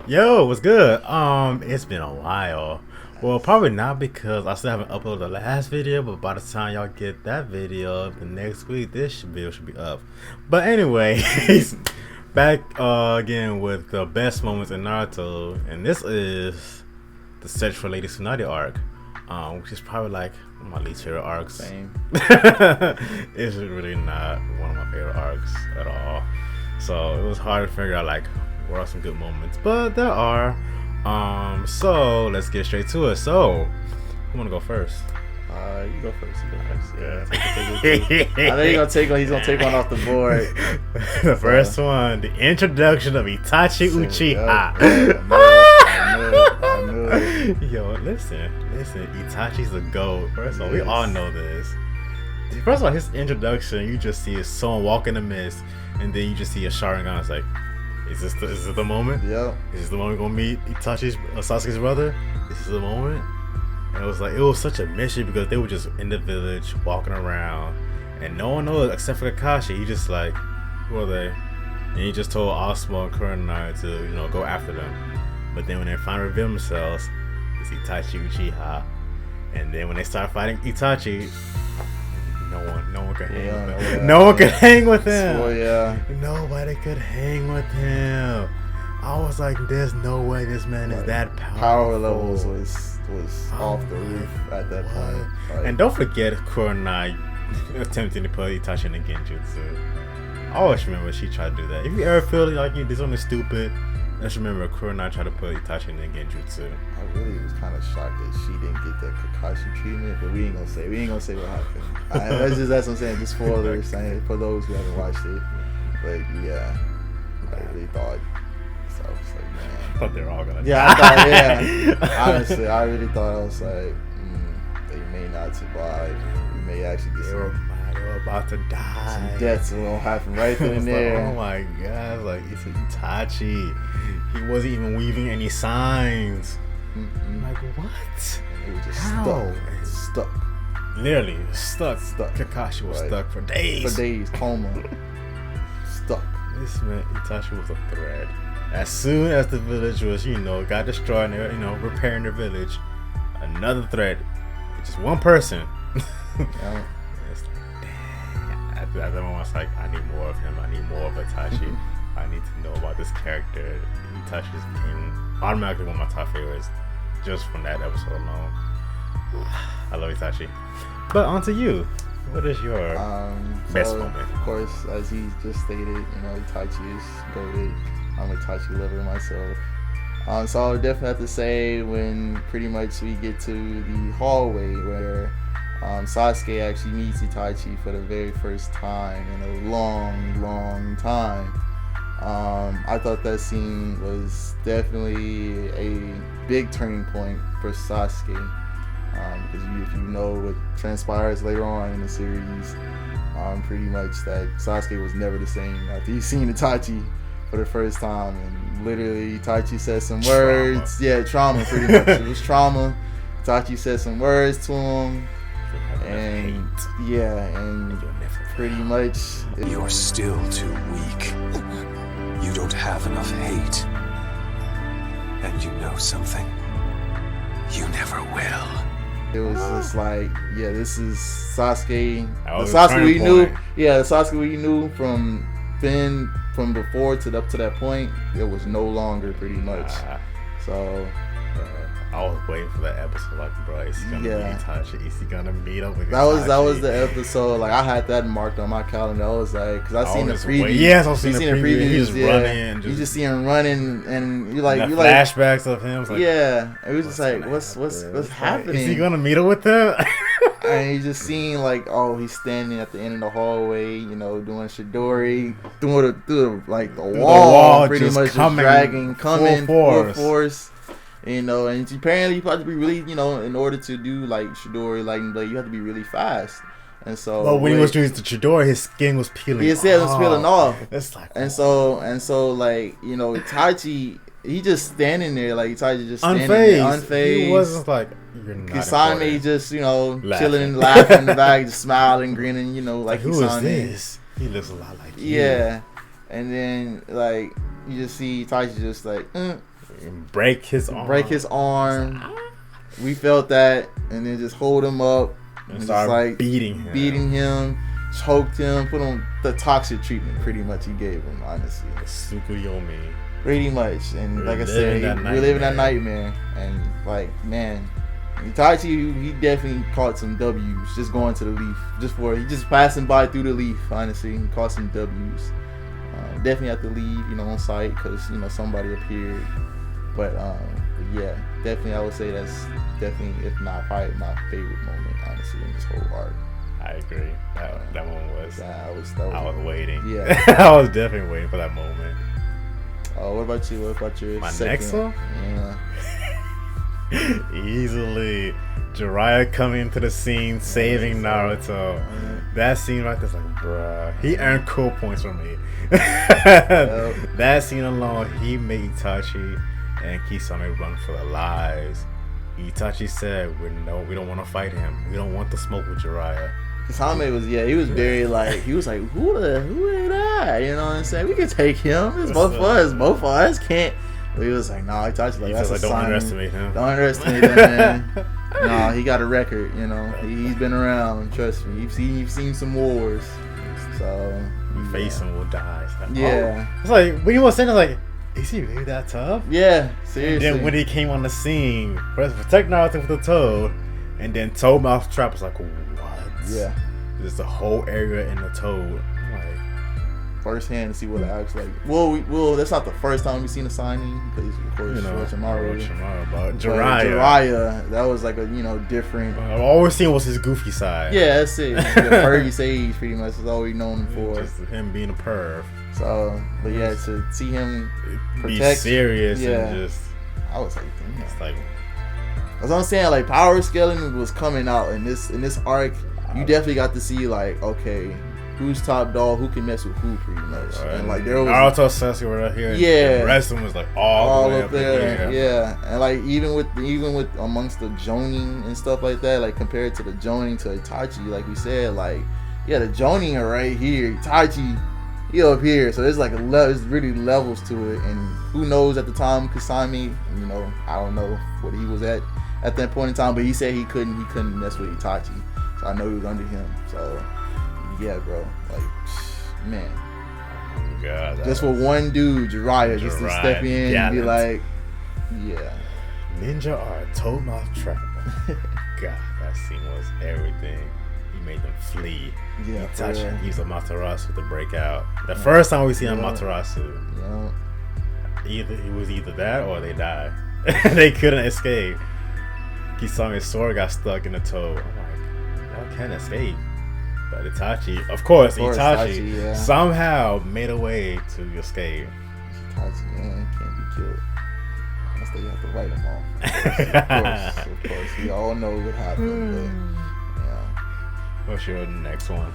Yo, what's good? It's been a while. Well, probably not because I still haven't uploaded the last video, but by the time y'all get that video the next week, this video should be up. But anyways, back again with the best moments in Naruto, and this is the Search for Lady Tsunade arc, which is probably like one of my least favorite arcs. Same. It's really not one of my favorite arcs at all. So it was hard to figure out like what are some good moments, but there are. So let's get straight to it. So who wanna go first? You go first. Yeah. I know he's gonna take one off the board. The first one, the introduction of Itachi Uchiha. I knew it. Yo, listen. Itachi's the GOAT. First of all, we all know this. First of all, his introduction, you just see someone walk in the mist, and then you just see a Sharingan. It's like, is this the moment? Yeah. Is this the moment we're gonna meet Itachi's Sasuke's brother? This is the moment. And it was such a mission because they were just in the village walking around, and no one knows except for Kakashi. He just like, who are they? And he just told Asuma and Kurenai to go after them. But then when they finally reveal themselves, it's Itachi Uchiha. And then when they start fighting Itachi, no one could hang with him. No one could hang with him. So, yeah. Nobody could hang with him. I was like, there's no way this man is that powerful. Power levels was off the roof at that point. Like, and don't forget Kurenai attempting to put Itachi in the Genjutsu. I always remember she tried to do that. If you ever feel like you did something stupid, just remember Kurenai tried to put Itachi in the Genjutsu. I really was kind of shocked that she didn't get that Kakashi treatment, but we ain't gonna say what happened. That's what I'm saying. Just spoilers for those who haven't watched it. But yeah, I really thought. So I was like, man. I thought they were all gonna die. Yeah, I thought. Yeah, honestly, I really thought I was like, they may not survive. We may actually get they were about to die. Some deaths will happen right then and there. Like, oh my god! Like it's Itachi. He wasn't even weaving any signs. Like what? It was just How? stuck. Literally stuck. Kakashi was stuck for days. Coma. Stuck. This man Itachi was a threat. As soon as the village was, got destroyed, and they're, repairing their village, another threat. Just one person. Yeah. It's like, dang. At that moment, I was like, I need more of him. I need more of Itachi. I need to know about this character. Itachi just became automatically one of my top favorites just from that episode alone. I love Itachi. But on to you. What is your best moment? Of course, as he just stated, Itachi is goated. I'm a Itachi lover myself. So I would definitely have to say when pretty much we get to the hallway where Sasuke actually meets Itachi for the very first time in a long time. I thought that scene was definitely a big turning point for Sasuke, because if you know what transpires later on in the series, pretty much that Sasuke was never the same after he's seen Itachi for the first time, and literally Itachi said some words. Yeah, trauma pretty much. It was trauma. Itachi said some words to him, and pretty much you're still too weak. You don't have enough hate. And you know something? You never will. It was just like, this is Sasuke. The The Sasuke we knew. Yeah, the Sasuke we knew from before to up to that point. It was no longer pretty much. So I was waiting for that episode. Like, bro, is he gonna meet Itachi? Is he gonna meet up with That Itachi? was the episode. Like I had that marked on my calendar. I was like, because I seen the preview. Yes, I've seen the preview. He just running. You just see him running, and you like flashbacks of him. Like, it was just like, what's happening? Is he gonna meet up with them? And you just seen like, he's standing at the end of the hallway, doing Shidori, through the wall, pretty much just dragging, coming full force. And apparently you have to be really, in order to do like Shidori, you have to be really fast. And so, but when he was doing the Chidori, his skin was peeling. His skin was peeling off. It's like, and so, Itachi, he just standing there, like Itachi just standing there, unfazed. He wasn't like, you're not. Kisame just, chilling, laughing in the back, just smiling, grinning, like who is this? He looks a lot like you. Yeah, and then you just see Itachi just like break his arm. We felt that, and then just hold him up and start like beating him, choked him, put on the toxic treatment. Pretty much, he gave him, honestly. Tsukuyomi. Pretty much, and like I said, we're living that nightmare. And like, man, Itachi, he definitely caught some W's just going to the leaf, he just passing by through the leaf. Honestly, he caught some W's. Definitely have to leave, on site because somebody appeared. But yeah, definitely I would say that's definitely, if not probably my favorite moment, honestly, in this whole arc. I agree. That one was. I was waiting. Yeah, I was definitely waiting for that moment. What about you? What about your my second? Next one? Yeah. Easily, Jiraiya coming into the scene, saving Naruto. That scene right there's like, bruh, he earned cool points from me. That scene alone, he made Itachi and Kisame run for their lives. Itachi said, we don't want to fight him. We don't want to smoke with Jiraiya. Kisame was, he was very like, who ain't I? You know what I'm saying? We can take him. It's both of us. Both of us can't. But he was like, nah, Itachi's like, that's a don't sign. underestimate him. Don't underestimate him, man. Nah, he got a record, He's been around, trust me. You've seen some wars. So you face him will die. It's like, yeah. It's like when you were saying, like, is he really that tough? Yeah, seriously. And then when he came on the scene, protect Naruto with the Toad, and then Toad Mouth Trap was like, what? Yeah. There's a whole area in the Toad. Firsthand to see what it actually like. Well, that's not the first time we've seen a signing because of course Orochimaru, but Jiraiya, that was like a different. I've always seen was his goofy side. Yeah, that's it. The pervy sage, pretty much, is all we known him for. Just him being a perv. So, but yeah, to see him be serious and just, I was like, damn. It's like, as I'm saying, like power scaling was coming out in this arc. You definitely got to see like, okay, who's top dog, who can mess with who, pretty much. Right. And like there was Naruto, Sasuke were right here. Yeah, and the rest of them was like all the way up there. Yeah, and like even with amongst the Jonin and stuff like that, like compared to the Jonin to Itachi, like we said, like the Jonin are right here, Itachi, he up here. So there's like there's really levels to it, and who knows at the time Kasami, I don't know what he was at that point in time, but he said he couldn't mess with Itachi. So I know he was under him. So yeah, bro. Like, man. Oh God. Just for one dude, Jiraiya, just to step in and be like, yeah. Ninja are a Toad Mouth Trap. God, that scene was everything. He made them flee. Yeah. Itachi used Amaterasu to break out. The first time we see Amaterasu. Yeah. It was either that or they died. They couldn't escape. Kisame's sword got stuck in the Toad. I'm like, y'all can't escape. But Itachi, of course, Itachi somehow made a way to escape. Itachi, man, can't be killed. Unless they have to write him off. Of course. We all know what happened. But, yeah. What's your next one?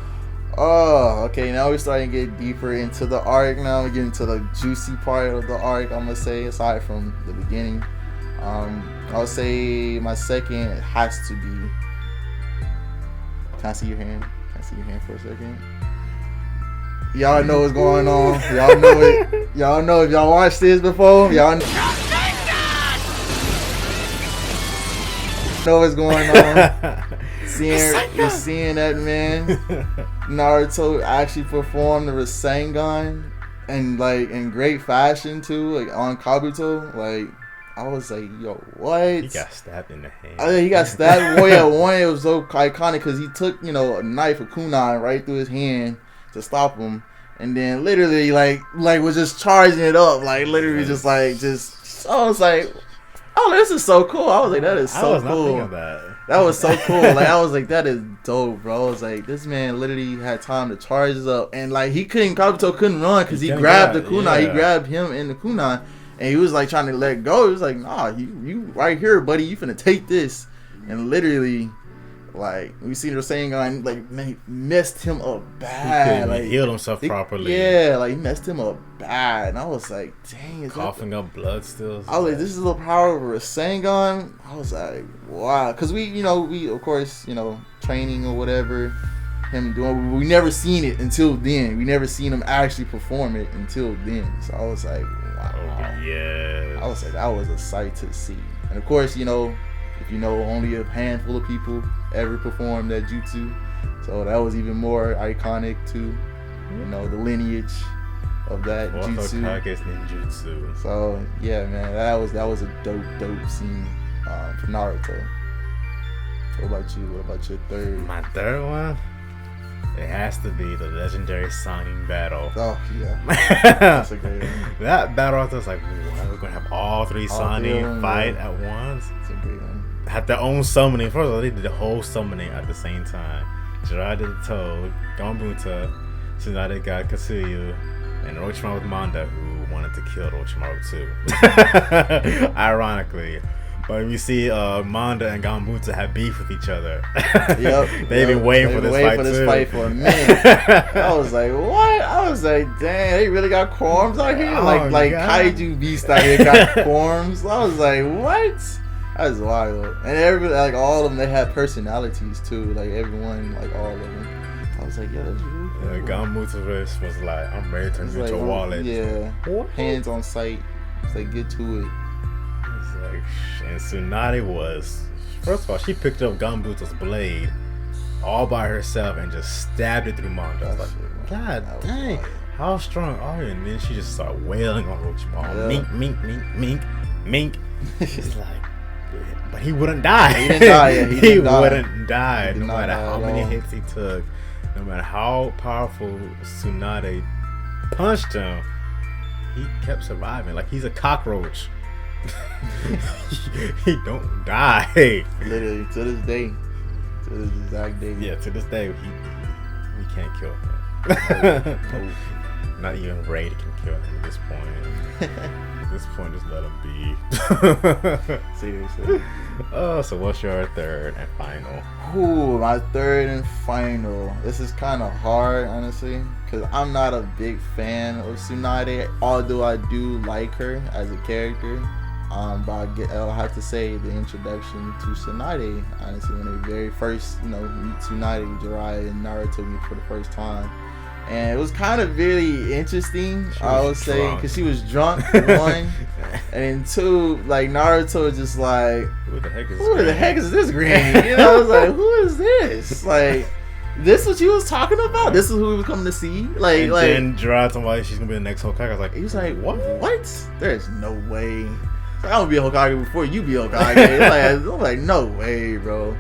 Oh, okay. Now we're starting to get deeper into the arc. Now we're getting to the juicy part of the arc, I'm going to say, aside from the beginning. I'll say my second has to be... Can I see your hand? See your hand for a second. Y'all know what's going on. Y'all know it. Y'all know if y'all watched this before. Y'all know what's going on. Seeing that, man. Naruto actually performed the Rasengan and like in great fashion too, like on Kabuto. Like I was like, yo, what? He got stabbed in the hand. He got stabbed. One, it was so iconic because he took, a knife, a kunai, right through his hand to stop him. And then literally, like was just charging it up. Like, literally just. I was like, oh, this is so cool. I was like, that is so cool. I was not thinking of that. That was so cool. Like, I was like, that is dope, bro. I was like, this man literally had time to charge it up. And, like, Kabuto couldn't run because he grabbed the kunai. Yeah. He grabbed him in the kunai. And he was like trying to let go. He was like, nah, you right here, buddy. You finna take this. And literally, like, we see the Rasengan, like, man, he messed him up bad. He healed himself properly. Yeah, like, he messed him up bad. And I was like, dang. Coughing up blood still. I was like, this is the power of a Rasengan. I was like, wow. Because we, of course, training or whatever, him doing, we never seen it until then. We never seen him actually perform it until then. So I was like, Yes. I would say that was a sight to see. And of course, you know, if you know, only a handful of people ever performed that jutsu, so that was even more iconic too. You know, the lineage of that jutsu. Hokage ninjutsu. So yeah, man, that was a dope scene from Naruto. What about you? What about your third? My third one, it has to be the legendary Sannin battle. Oh yeah, that's a great one. That battle, I was like, what? We're gonna have all three Sannin fight at once. It's a great one. Had their own summoning. First of all, they did the whole summoning at the same time. Jiraiya did the Toad, Gonbuta, Tsunade got Katsuyu, and Orochimaru with Manda, who wanted to kill Orochimaru too. Ironically. But you see, Manda and Gonbuta have beef with each other. Yep. They've been waiting for this fight for a minute. I was like, what? I was like, dang, they really got corms out here? Like kaiju beasts out here got corms. I was like, what? That was wild. And everybody, like all of them, they had personalities too. Like everyone, like all of them. I was like, yeah, that's really cool. Yeah, Gonbuta was like, I'm ready to turn you into a wallet. Yeah. What? Hands on sight. It's like, get to it. Like, and Tsunade was, first of all, she picked up Gonbuta's blade all by herself and just stabbed it through Manda. I was like, God dang, how strong are you? And then she just started wailing on Orochimaru. Yeah. Mink, mink, mink, mink, mink. It's like, but he wouldn't die. He didn't die. Yeah, he wouldn't die. No matter how many hits he took, no matter how powerful Tsunade punched him, he kept surviving. Like he's a cockroach. He don't die. Literally to this day, to this exact day. Yeah, to this day, we can't kill him. No. Not even Raid can kill him at this point. At this point, just let him be. Seriously. Oh, so what's your third and final? Ooh, my third and final. This is kind of hard, honestly, because I'm not a big fan of Tsunade, although I do like her as a character. But I'll have to say the introduction to Tsunade, honestly, when they very first, meet Tsunade, Jiraiya, and Naruto meet for the first time. And it was kind of really interesting, I would say, because she was drunk, one, and two, like, Naruto was just like, who the heck is this granny? I was like, who is this? Like, this is what you was talking about? This is who we was coming to see? And then Jiraiya told me she's going to be the next Hokage. I was like, he was like, what? There's no way. I'm gonna be a Hokage before you be a Hokage. I'm like, no way, bro.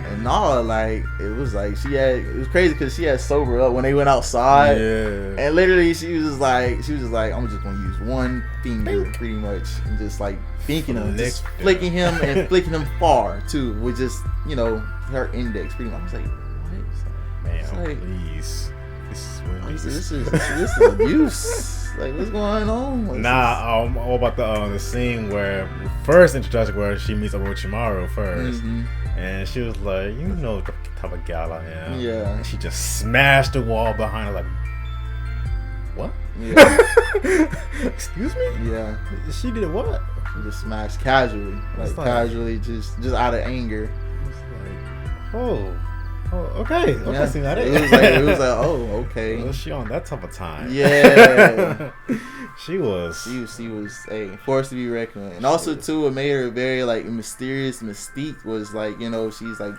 And no, like, it was crazy because she had sobered up when they went outside. Yeah. And literally she was just like, I'm just gonna use one finger pretty much and just like flicking him and flicking him far too with just, her index pretty much. I was like, what? Man, please. This is abuse. Like, what's going on? All about the scene where first introduction where she meets Orochimaru first, and she was like, the type of gal I am. Yeah. And she just smashed the wall behind her, like, what? Yeah. Excuse me? Yeah. She did what? She just smashed casually, casually, just out of anger. It's like, oh, okay. Yeah. See that it was like, oh, okay. Was she on that type of time? Yeah. She was forced to be reckoned with. And also too, what made her very like mysterious mystique was like, she's like,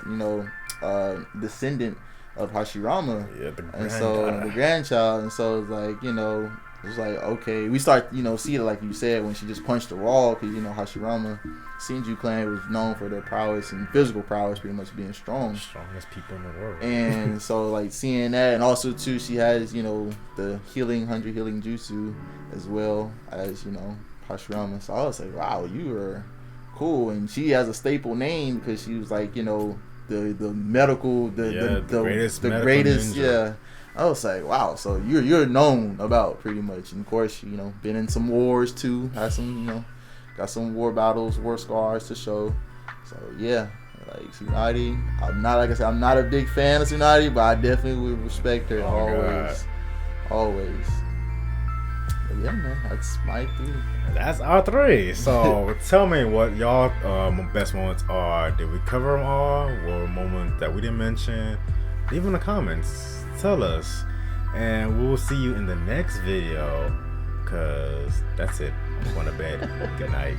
descendant of Hashirama. Yeah, the grandchild. And so it's like, it was like, okay, we start, see it like you said when she just punched the wall, because Hashirama, Shinju clan was known for their prowess and physical prowess, pretty much being strongest people in the world. And so like seeing that, and also too, she has the 100 healing jutsu as well as Hashirama. So I was like, wow, you are cool. And she has a staple name because she was like the medical, the greatest ninja. Yeah. I was like, wow, so you're known about pretty much. And of course, been in some wars too. Had some, got some war battles, war scars to show. So yeah, like Tsunade, I'm not a big fan of Tsunade, but I definitely would respect her always. But yeah, man, that's my three. That's our three. So tell me what y'all best moments are. Did we cover them all? Or moments that we didn't mention? Leave in the comments. Tell us. And we'll see you in the next video. Cause that's it. I'm going to bed. Good night.